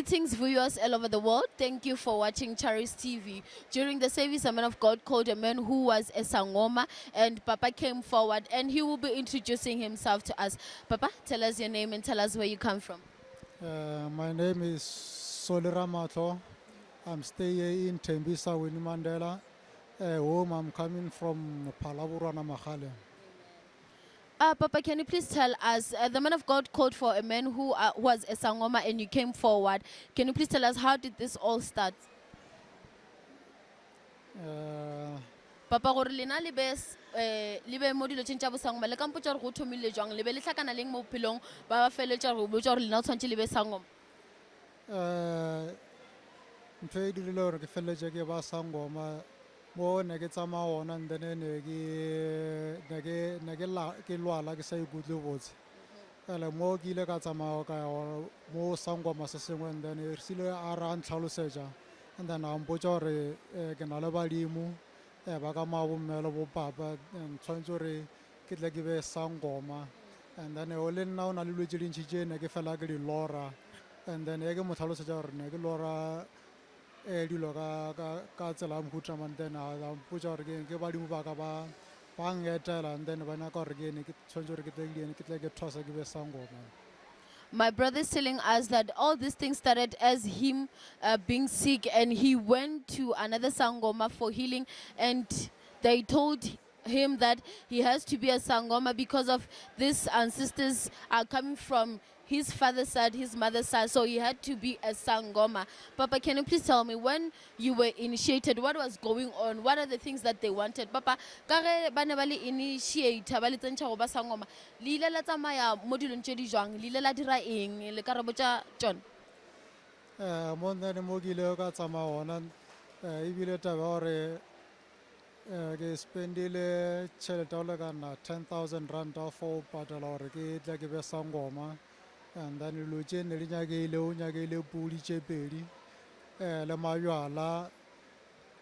Greetings, viewers all over the world. Thank you for watching Charis TV. During the service, a man of God called a man who was a sangoma, and Papa came forward and he will be introducing himself to us. Papa, tell us your name and tell us where you come from. My name is Solera Mato. I'm staying in Tembisa, Winnie Mandela. Home I'm coming from Palaburana Mahale. Papa, can you please tell us, the man of God called for a man who was a sangoma and you came forward. Can you please tell us how did this all start? Papa, gore lena le be mo dilo tshentša bosangoma le kampotša gore go thomile jwang le be le tlhakana leng mo bophelong ba ba feletša gore botša gore lena o tshwantše le be sangoma. Ntho e dirile gore ke feletse ke ba sangoma mo ne ke tsamaya ona, and then ne ke lwala ke sa ikutlwe botse. Ele mo ke ile ka tsamaya ka mo sangoma se sengwe, and then re sile a ra ntlhalosetša, and then a mpotša gore ke na le badimo ba ka mabommelo bo papa tshwanetse gore ke tle ke be sangoma. And then o le nna o na le dilo tše dintšhi tše ne ke fela ke di lora, and then ke mo tlhalosetša gore ne ke lora dilo ka tsela ya mohuta, and then a mpotša gore ke badimo ba ka ba ngetela, and then ba nyaka gore ke tshwanetse gore ke tle ke thwasa ke be sangoma. My brother is telling us that all these things started as him being sick, and he went to another sangoma for healing, and they told him that he has to be a sangoma because of these ancestors are coming from his father's side, his mother's side, so he had to be a sangoma. Papa, can you please tell me, when you were initiated, what was going on? What are the things that they wanted? Papa, kare bana ba le initiate ba le tsentša go ba sangoma, le ile la tsamaya mo dilong tše di jwang, le ile la dira eng, le karabo tša John? Mo nne mo ke ile ka tsamaya ona, ebile taba gore ke spendile tšhelete o lekana 10,000 ranta for patela gore ke tle ke be sangoma. And then dilo tše ne di nyakeile, o nyakeile pudi tše pedi le mabjala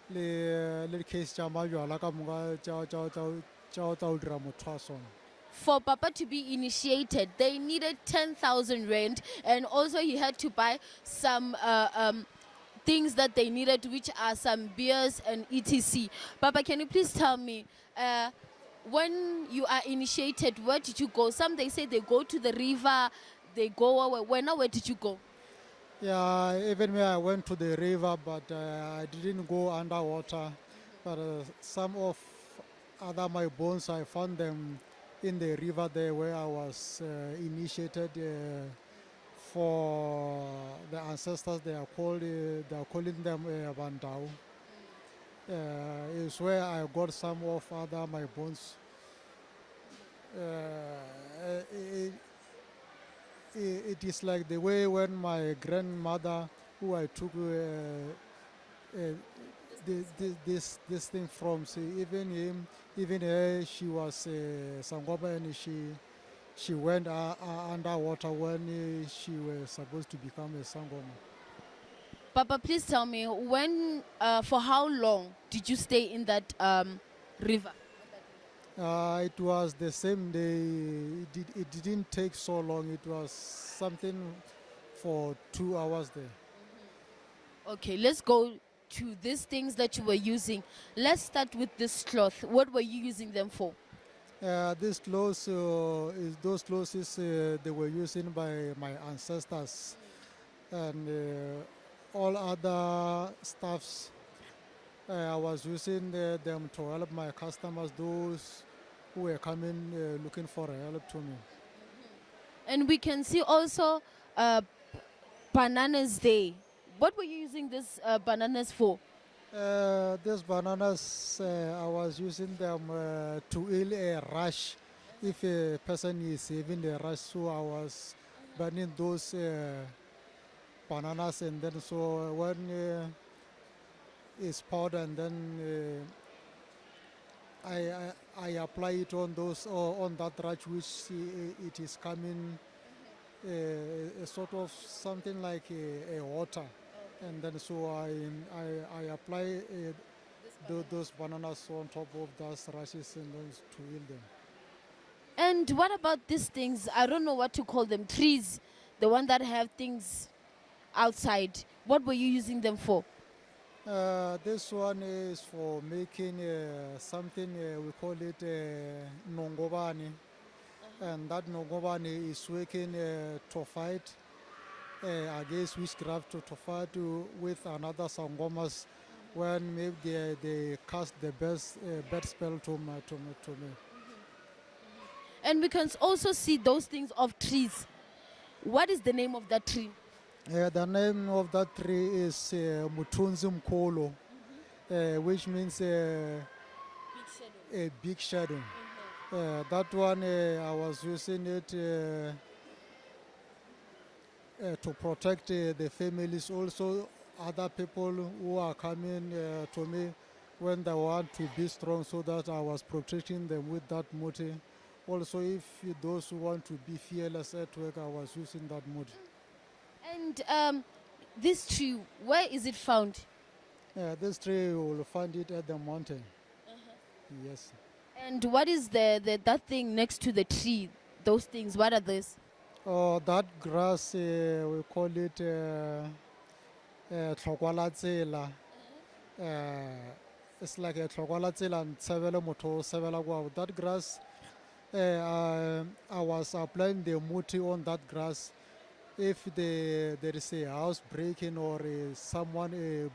le case tša mabjala ka moka tša o dira motho a sona. For Papa to be initiated, they needed 10,000 rand, and also he had to buy some things that they needed, which are some beers and etc. Papa, can you please tell me, when you are initiated, where did you go? Some they say they go to the river, they go where did you go? Yeah, even me, I went to the river, but I didn't go underwater. But some of other my bones, I found them in the river there where I was initiated for the ancestors. They are calling them Bandao. Is where I got some of other my bones. It is like the way when my grandmother, who I took this thing from, see, even her, she was sangoma, and she went underwater when she was supposed to become a sangoma. Papa, please tell me, when for how long did you stay in that river? It was the same day. It didn't take so long. It was something for 2 hours there. Okay, let's go to these things that you were using. Let's start with this cloth. What were you using them for? These clothes, those clothes they were using by my ancestors, and all other stuffs I was using them to help my customers, those who were coming looking for help to me. And we can see also bananas there. What were you using these bananas for? These bananas, I was using them to heal a rash. If a person is having a rash, so I was burning those bananas, and then so when it's powder, and then I apply it on those on that rash which it is coming a sort of something like a water, and then so I apply those bananas on top of those rashes, and then to heal them. And what about these things? I don't know what to call them. Trees, the one that have things outside. What were you using them for? This one is for making something, we call it nongobani. And that nongobani is working to fight against witchcraft, to fight with another sangomas when maybe they cast the bad spell to me. And we can also see those things of trees. What is the name of that tree? The name of that tree is Mutunzi Mkolo, which means a big shadow. That one, I was using it to protect the families. Also, other people who are coming to me when they want to be strong, so that I was protecting them with that muti. Also, if those who want to be fearless at work, I was using that muti. And this tree, where is it found? This tree, you will find it at the mountain. Yes. And what is that thing next to the tree? Those things, what are those? Oh, that grass, we call it tlhokwalatsela. It's like a tlhokwalatsela and sevela moto sevela kwao. That grass, I was applying the muti on that grass. If there is a house breaking or someone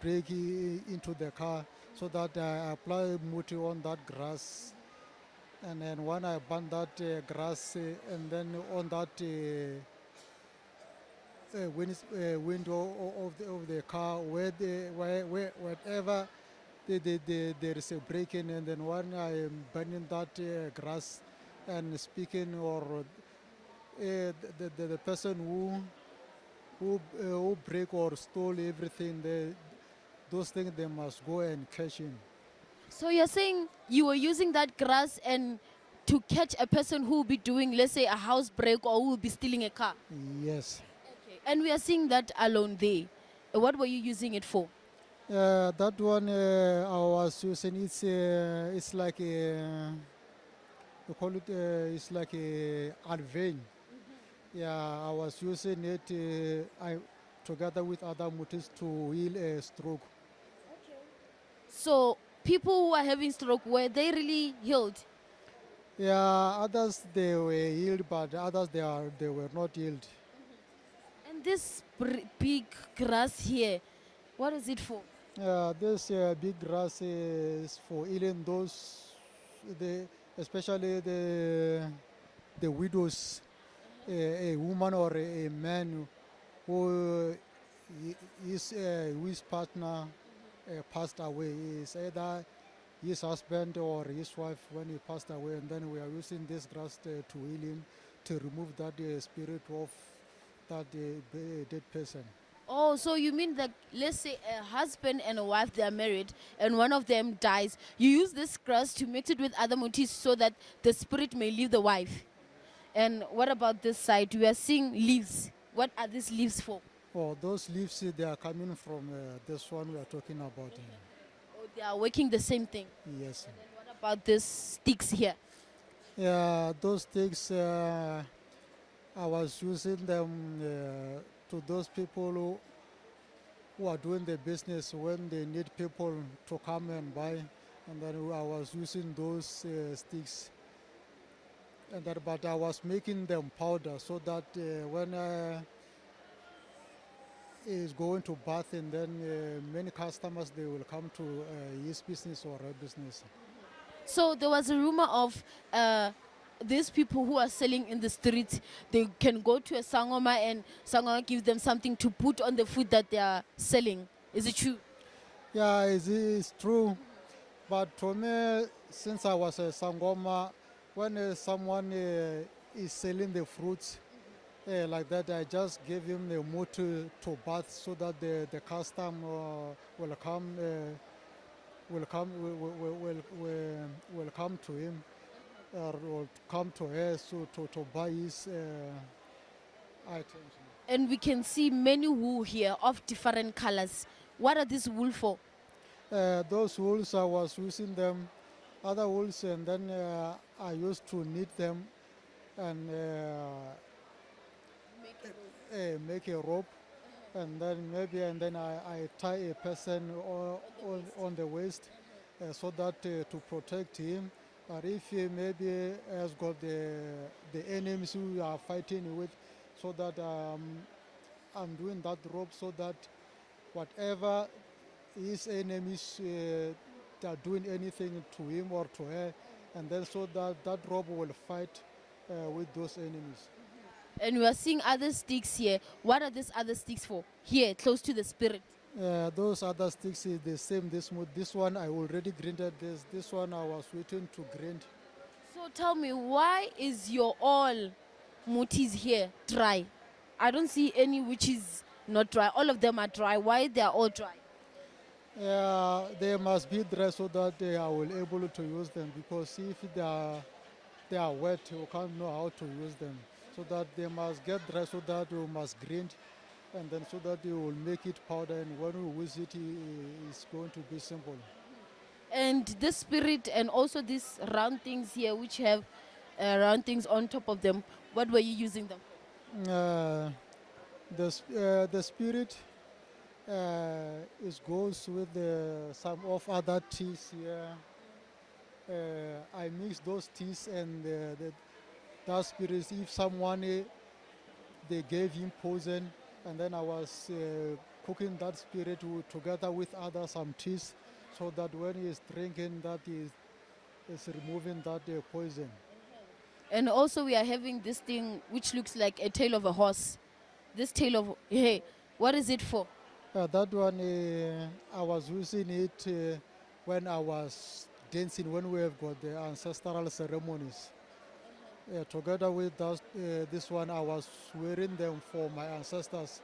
breaking into the car, so that I apply muti on that grass. And then when I burn that grass, and then on that window of the car, wherever there is a break-in, and then when I am burning that grass and speaking, or the person who break or stole everything, those things, they must go and catch him. So you're saying you were using that grass and to catch a person who will be doing, let's say, a house break or who will be stealing a car? Yes. Okay. And we are seeing that alone there. What were you using it for? That one I was using, it's like a, we call it, it's like a alvein. Yeah, I was using it together with other mutis to heal a stroke. So people who are having stroke, were they really healed? Yeah, others they were healed, but others they were not healed. And this big grass here, what is it for? This big grass is for healing those, especially the widows, a woman or a man who his partner passed away. Is either his husband or his wife when he passed away, and then we are using this grass to heal him, to remove that spirit of that dead person. Oh, so you mean that, let's say a husband and a wife, they are married and one of them dies. You use this grass to mix it with other mutis so that the spirit may leave the wife. And what about this side? We are seeing leaves. What are these leaves for? Oh, those leaves, they are coming from this one we are talking about. Oh, they are working the same thing. Yes. And what about these sticks here? Yeah, those sticks, I was using them to those people who are doing the business when they need people to come and buy. And then I was using those sticks. And that, but I was making them powder so that when is going to bath, and then many customers, they will come to his business or her business. So there was a rumor of these people who are selling in the streets, they can go to a sangoma and sangoma give them something to put on the food that they are selling. Is it true? Yeah, it's true. But for me, since I was a sangoma, when someone is selling the fruits like that, I just give him the mood to bath so that the customer will come. Will come to him or come to her so to buy his items. And we can see many wool here of different colors. What are these wool for? Those wools, I was using them, other wools, and then I used to knit them and make a rope. and then I tie a person on the waist so that to protect him. But if he maybe has got the enemies who you are fighting with, so that I'm doing that rope so that whatever his enemies are doing anything to him or to her, and then so that that rope will fight with those enemies. And we are seeing other sticks here. What are these other sticks for? Here, close to the spirit. Those other sticks is the same. This one I already grinded. This one I was waiting to grind. So tell me, why is your all mutis here dry? I don't see any which is not dry. All of them are dry. Why they are all dry? They must be dry so that they are will able to use them, because if they are wet, you can't know how to use them. So that they must get dry so that you must grind, and then so that you will make it powder, and when you use it, it's going to be simple. And this spirit and also these round things here which have round things on top of them, what were you using them for? The spirit it goes with some of other teas here. I mix those teas and that spirit. If someone they gave him poison, and then I was cooking that spirit together with other some teas, so that when he is drinking, that is removing that poison. And also we are having this thing which looks like a tail of a horse. This tail of, hey, what is it for? That one I was using it when I was dancing, when we have got the ancestral ceremonies. Together with this one, I was wearing them for my ancestors.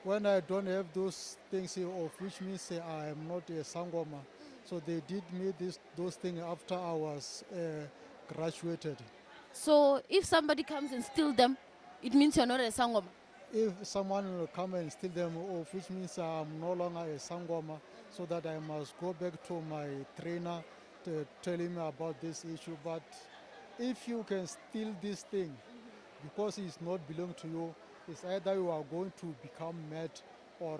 When I don't have those things, of which means I am not a sangoma, so they did me those things after I was graduated. So if somebody comes and steal them, it means you're not a sangoma. If someone will come and steal them, of which means I'm no longer a sangoma, so that I must go back to my trainer to tell him about this issue. But if you can steal this thing because it's not belong to you, it's either you are going to become mad, or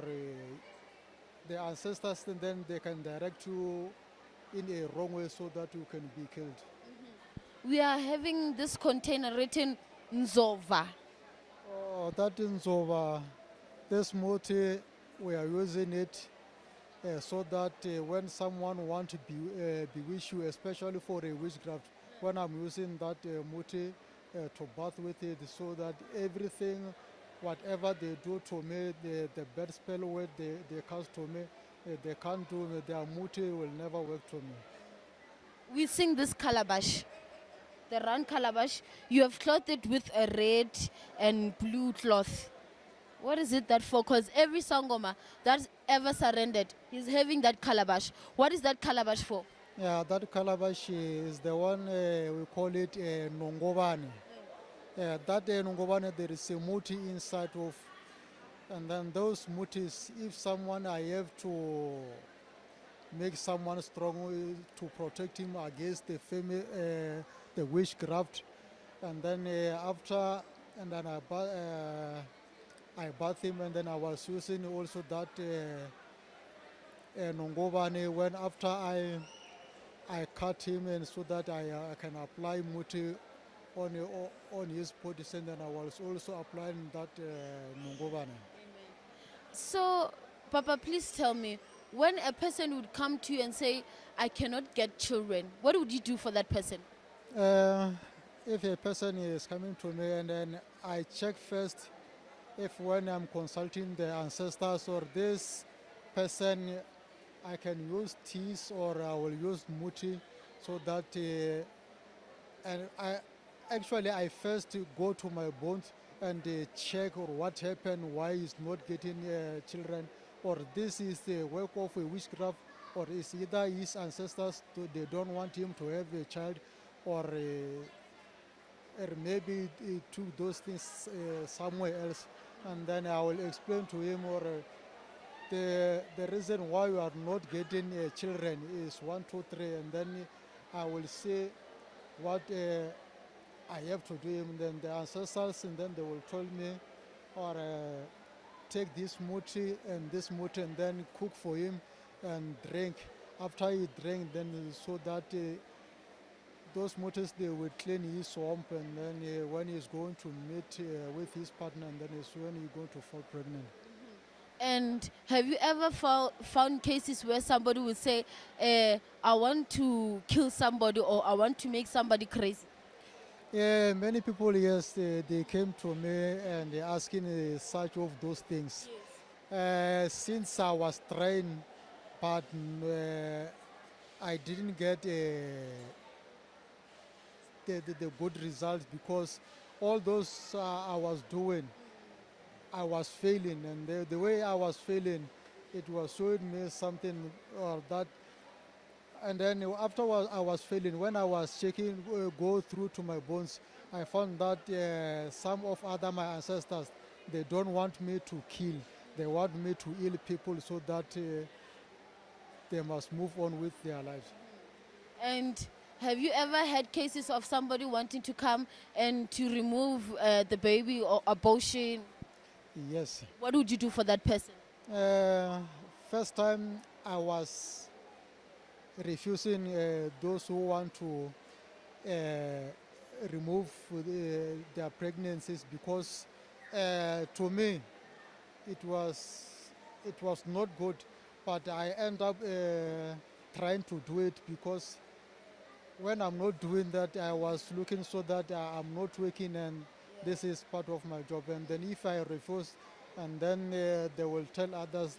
the ancestors, and then they can direct you in a wrong way so that you can be killed. We are having this container written Nzova. That is over. This moti, we are using it so that when someone want to bewitch you, especially for a witchcraft, when I'm using that moti to bath with it, so that everything, whatever they do to me, the bad spell word they cast to me, they can't do me. Their moti will never work to me. We sing this calabash, the round calabash. You have clothed it with a red and blue cloth. What is it that for? Because every sangoma that's ever surrendered is having that calabash. What is that calabash for? Yeah, that calabash is the one we call it nongobane. That nongobane, there is a muti inside of, and then those mutis, if someone I have to make someone strong to protect him against the witchcraft, and then after, and then I bath him, and then I was using also that nongobane when after I cut him, and so that I can apply muti on his body, and then I was also applying that nongobane. So, Papa, please tell me, when a person would come to you and say, I cannot get children, what would you do for that person? If a person is coming to me, and then I check first if when I'm consulting the ancestors or this person, I can use teas or I will use muti, so that and I first go to my bones and check or what happened, why he's not getting children, or this is the work of a witchcraft, or is either his ancestors they don't want him to have a child, or maybe he took those things somewhere else, and then I will explain to him, or the reason why you are not getting children is 1, 2, 3, and then I will say what I have to do, and then the ancestors, and then they will tell me, or take this muti and then cook for him and drink. After he drank, then so that those mutis they will clean his swamp, and then when he's going to meet with his partner, and then is when he's going to fall pregnant. And have you ever found cases where somebody would say, I want to kill somebody or I want to make somebody crazy? Yeah, many people, yes, they came to me and they're asking such of those things. Since I was trained, but I didn't get the good results because all those I was doing, I was failing, and the way I was failing, it was showing me something that. And then afterwards, I was failing. When I was checking, go through to my bones, I found that some of other my ancestors, they don't want me to kill. They want me to heal people so that they must move on with their lives. And have you ever had cases of somebody wanting to come and to remove the baby or abortion? Yes. What would you do for that person? First time I was refusing those who want to remove their pregnancies because to me it was not good, but I end up trying to do it because when I'm not doing that, I was looking so that I'm not working, and this is part of my job. And then if I refuse, and then they will tell others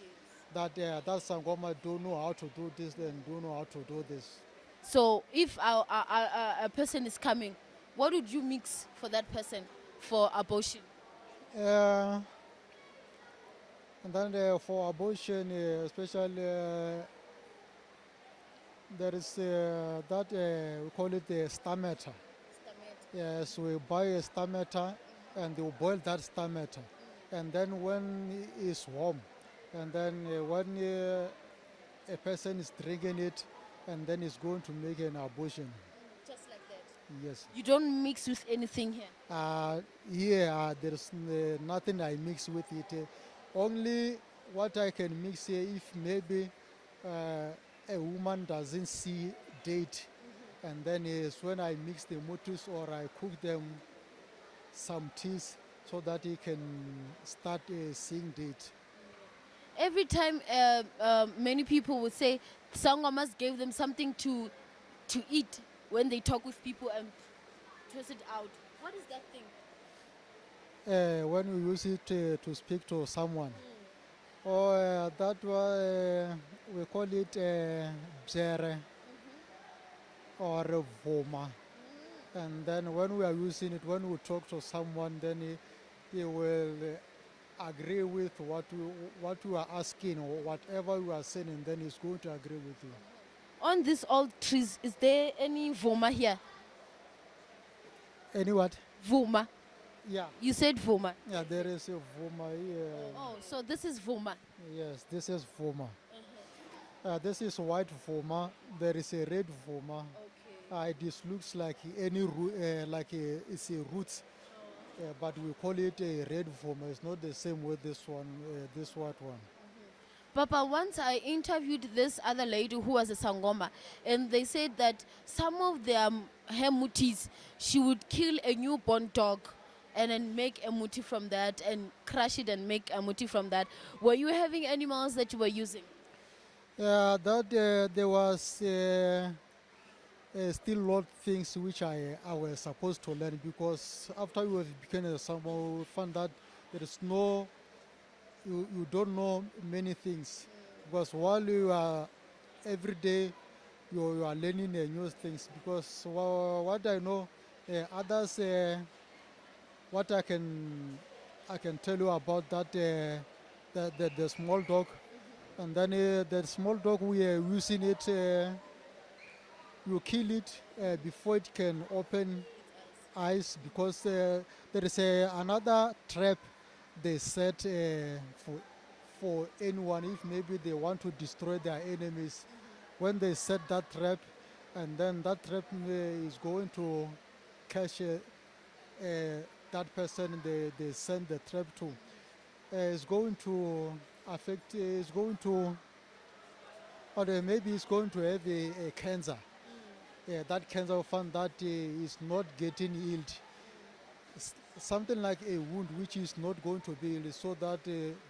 that that Sangoma don't know how to do this and don't know how to do this. So if a person is coming, what would you mix for that person for abortion? And then for abortion, especially there is that we call it the stomata. Yes, we buy a stomata and we boil that stomata. And then when it's warm, and then when a person is drinking it, and then it's going to make an abortion. Just like that? Yes. You don't mix with anything here? Here, there's nothing I mix with it. Only what I can mix here if maybe a woman doesn't see date, and then is when I mix the mutus or I cook them some teas so that he can start seeing date. Every time many people would say Sangomas gave them something to eat when they talk with people and twist it out. What is that thing? When we use it to speak to someone. Or that was, we call it bzere or voma. And then when we are using it, when we talk to someone, then he will agree with what you are asking or whatever you are saying, and then he's going to agree with you. On these old trees, is there any voma here? Any what? Voma. Yeah. You said voma. Yeah, there is a voma here. Oh, so this is voma. Yes, this is voma. This is white voma. There is a red voma. Okay. This looks like any it's a root, but we call it a red voma. It's not the same with this one, this white one. Papa, once I interviewed this other lady who was a Sangoma, and they said that some of their her mutis, she would kill a newborn dog and then make a muti from that and crush it and make a muti from that. Were you having animals that you were using? That there was still a lot of things which I was supposed to learn, because after you have become a Sangoma, we found that there is no, you don't know many things, because while you are every day you are learning new things. Because what I know, others, what I can tell you about that the small dog, and then the small dog we are using it. You kill it before it can open eyes, because there is another trap they set for anyone if maybe they want to destroy their enemies. When they set that trap, and then that trap is going to catch that person they send the trap to. is going to affect, is going to, or maybe it's going to have a cancer. That cancer will find that is not getting healed. Something like a wound which is not going to be healed, so that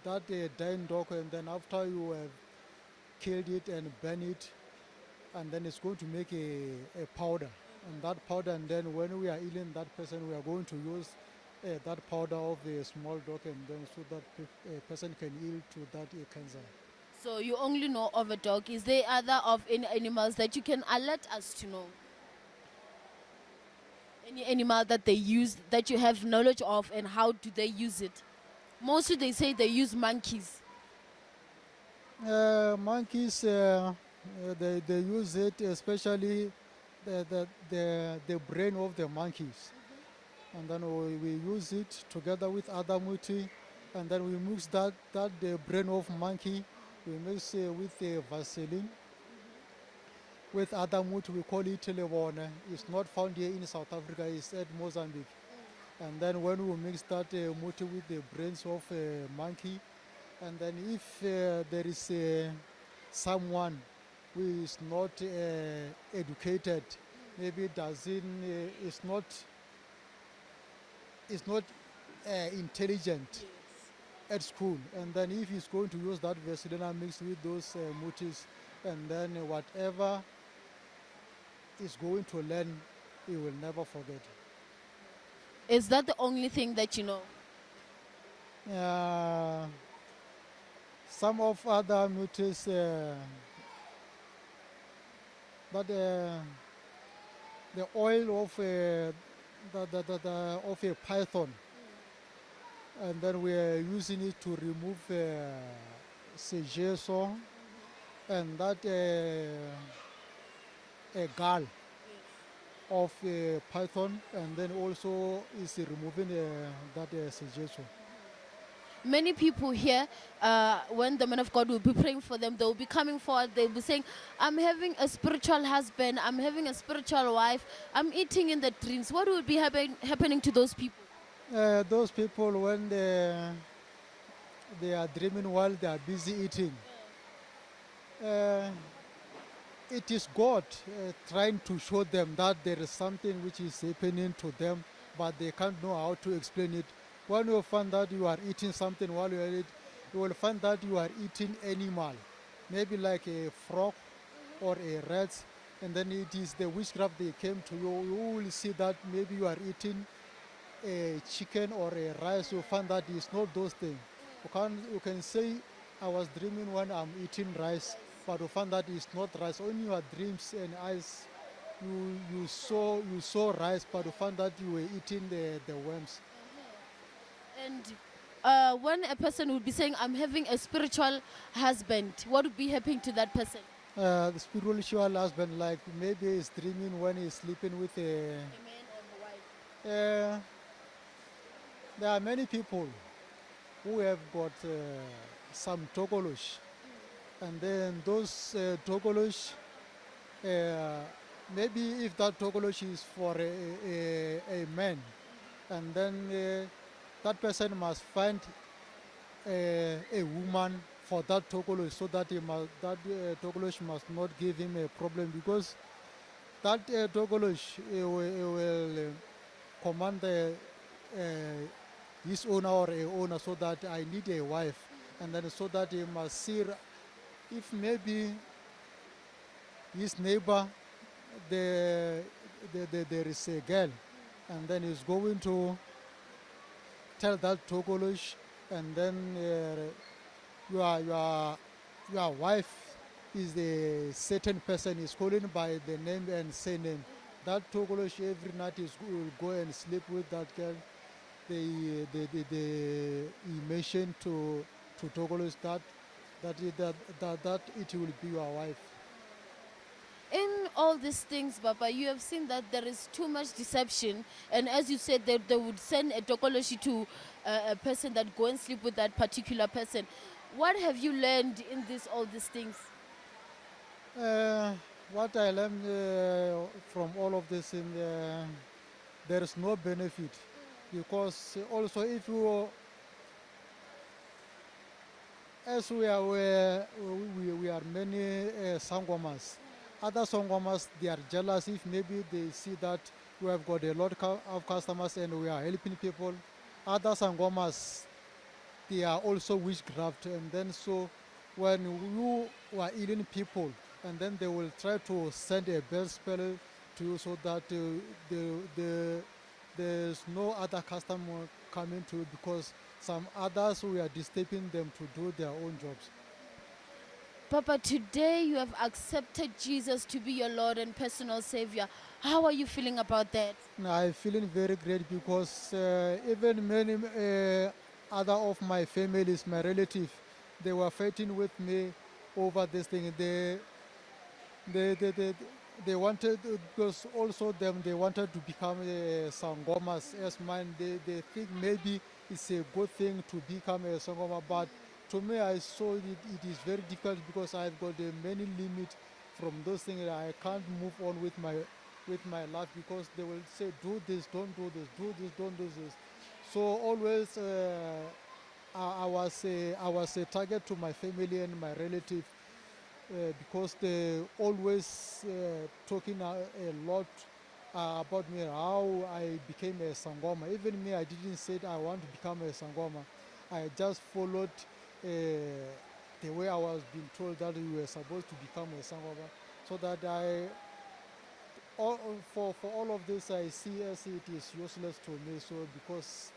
that dying dog, and then after you have killed it and burn it, and then it's going to make a powder. And that powder, and then when we are healing that person, we are going to use that powder of a small dog, and then so that a person can heal to that cancer. So you only know of a dog. Is there other of any animals that you can alert us to know? Any animal that they use that you have knowledge of, and how do they use it? Mostly they say they use monkeys. Monkeys, they use it, especially the brain of the monkeys. And then we use it together with other muti, and then we mix that the brain of monkey, we mix with the Vaseline, with other muti, we call it telebone. It's not found here in South Africa, it's at Mozambique. And then when we mix that muti with the brains of a monkey, and then if there is someone who is not educated, maybe is not intelligent at school, and then if he's going to use that Vaseline mixed with those mutis, and then whatever is going to learn, he will never forget. Is that the only thing that you know? Some of other mutis, but the oil of of a python, and then we are using it to remove sejeso, and that a gall of a python, and then also is removing that sejeso. Many people here, when the man of God will be praying for them, they will be coming forward, they'll be saying, I'm having a spiritual husband, I'm having a spiritual wife, I'm eating in the dreams. What will be happening to those people? Those people, when they are dreaming while they are busy eating, it is God trying to show them that there is something which is happening to them, but they can't know how to explain it. When you find that you are eating something while you are eating, you will find that you are eating animal, maybe like a frog or a rat, and then it is the witchcraft they came to you. You will see that maybe you are eating a chicken or a rice. You find that it's not those things. You can say, I was dreaming when I'm eating rice, but you find that it's not rice. Only your dreams and eyes, you saw rice, but you find that you were eating the worms. And when a person would be saying, I'm having a spiritual husband, what would be happening to that person? The spiritual husband, like maybe he's dreaming when he's sleeping with A man or a wife. there are many people who have got some tokolosh, and then those tokolosh, maybe if that tokolosh is for a man, and then that person must find a woman for that tokolosh, so that tokolosh must not give him a problem, because that tokolosh will command his owner or a owner, so that I need a wife, and then so that he must see if maybe his neighbor there is a girl, and then he's going to tell that tokolosh, and then your wife is a certain person, is calling by the name and surname. That tokolosh every night will go and sleep with that girl. He mentioned to tokolosh that it will be your wife. In all these things, Papa, you have seen that there is too much deception. And as you said, they would send a tokoloshi to a person that go and sleep with that particular person. What have you learned in all these things? What I learned from all of this, there is no benefit, because also if you as we are many sangomas. Other sangomas, they are jealous if maybe they see that we have got a lot of customers and we are helping people. Other sangomas, they are also witchcraft, and then so when you are healing people, and then they will try to send a bad spell to you so that there's no other customer coming to you because some others we are disturbing them to do their own jobs. Papa, today you have accepted Jesus to be your Lord and personal Savior. How are you feeling about that? I'm feeling very great because even many other of my families, my relatives, they were fighting with me over this thing. They they wanted, because also them, they wanted to become sangomas as mine. They think maybe it's a good thing to become a sangoma, but to me I saw it is very difficult because I've got many limits from those things. I can't move on with my life because they will say do this, don't do this, do this, don't do this. So always I was a target to my family and my relatives because they always talking a lot about me, how I became a sangoma. Even me, I didn't say I want to become a sangoma. I just followed the way I was being told that we were supposed to become a sangoma. So that for all of this, I see as it is useless to me. So because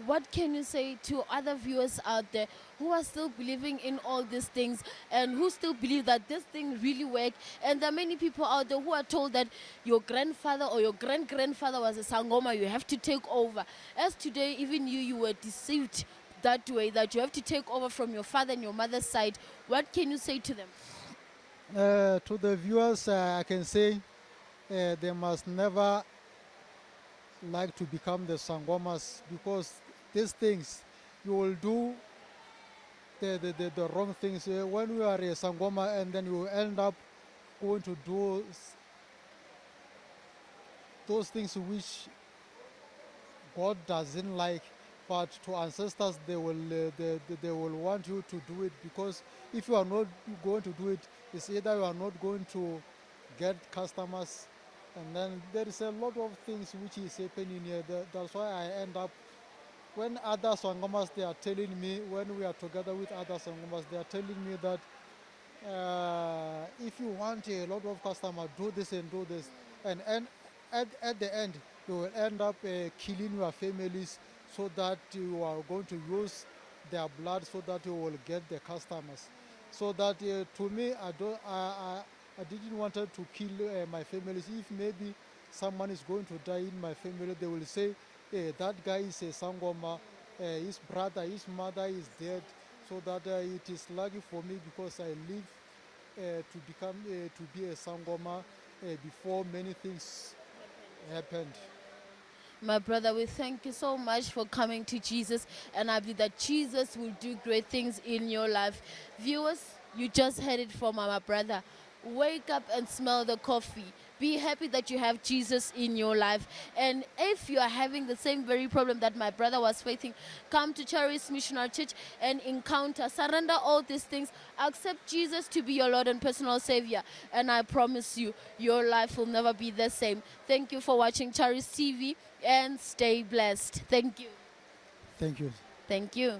What can you say to other viewers out there who are still believing in all these things and who still believe that this thing really works? And there are many people out there who are told that your grandfather or your grandfather was a sangoma, you have to take over. As today, even you were deceived that way, that you have to take over from your father and your mother's side. What can you say to them? to the viewers, I can say they must never like to become the sangomas because these things you will do the wrong things. When you are a sangoma and then you end up going to do those things which God doesn't like, but to ancestors they will want you to do it because if you are not going to do it, it's either you are not going to get customers, and then there is a lot of things which is happening here. That's why I end up when other sangomas they are telling me, when we are together with other sangomas, they are telling me that if you want a lot of customers, do this and do this, and at the end you will end up killing your families so that you are going to use their blood so that you will get the customers. So that to me, I didn't want to kill my families. If maybe someone is going to die in my family, they will say, hey, that guy is a sangoma, his brother, his mother is dead. So that it is lucky for me because I live to be a sangoma before many things happened. My brother, we thank you so much for coming to Jesus, and I believe that Jesus will do great things in your life. Viewers, you just heard it from my brother. Wake up and smell the coffee. Be happy that you have Jesus in your life. And if you are having the same very problem that my brother was facing, come to Charis Missionary Church and encounter, surrender all these things, accept Jesus to be your Lord and personal Savior. And I promise you, your life will never be the same. Thank you for watching Charis TV and stay blessed. Thank you. Thank you. Thank you.